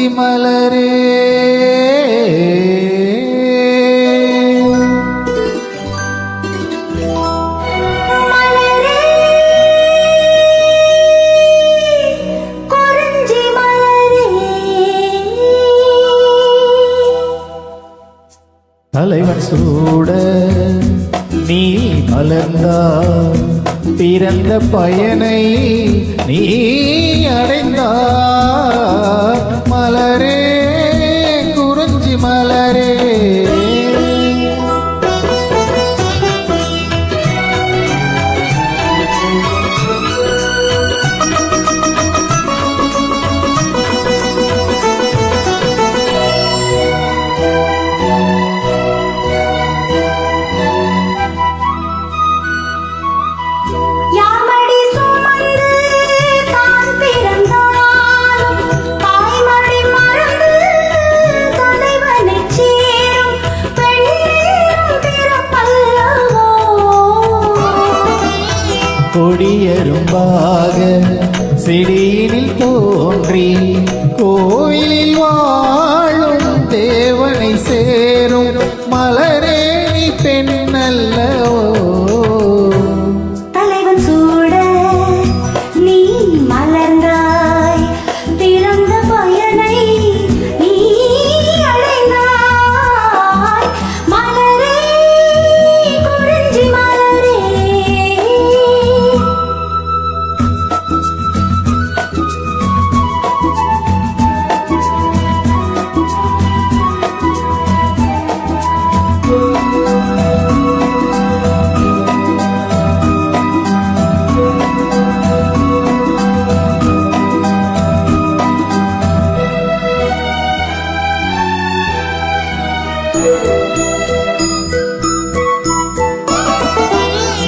குறிஞ்சி மலரே தலைவன் சூட நீ மலர்ந்தாய், பிறந்த பயனை நீ அடைந்தாய். மலரே குறிஞ்சி மலரே கொடியரும்பாக செடியினில் தோன்றி கோவிலில் வாழும் தேவனை சேரும் மலரே நீ பெண்ணல்லவோ. தலைவன் சூட நீ மலர்ந்தாய், பிறந்த பயனை நீ அடைந்தாய். மலரே குறிஞ்சி மலரே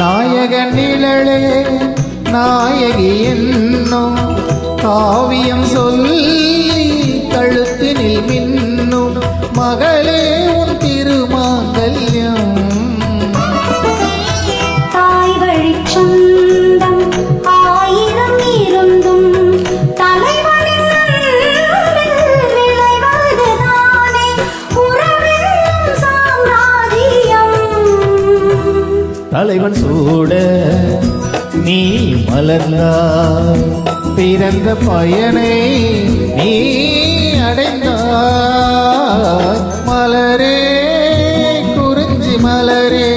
நாயகன் நிழலே நாயகி என்னும் காவியம் சொல்லி கழுத்தினில் மின்னும் மகளே உன் திருமாங்கல்யம். தாய் வழிச் சொந்தம் ஆயிரம் இருந்தும் தலைவனின் விளைவதுதானே உறவென்னும் சாம்ராஜ்யம். தலைவன் சூட நீ மலர்ந்தாய், பிறந்த பயனை நீ அடைந்தாய். மலரே குறிஞ்சி மலரே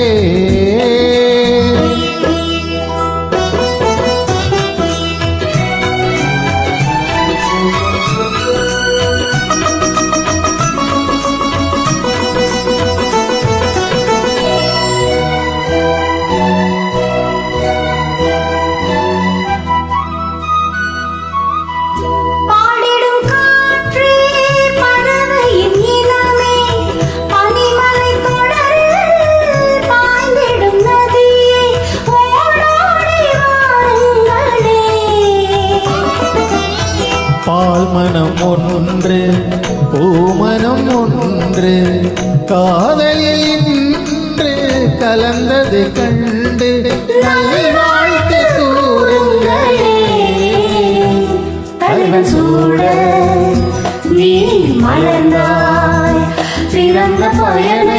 பால்மனம் ஒன்று பூமனம் ஒன்று காதலில் இன்று கலந்தது கண்டு நல்வாழ்த்து கூறுங்களே. தலைவன் சூட நீ மலர்ந்தாய், பிறந்த பயனை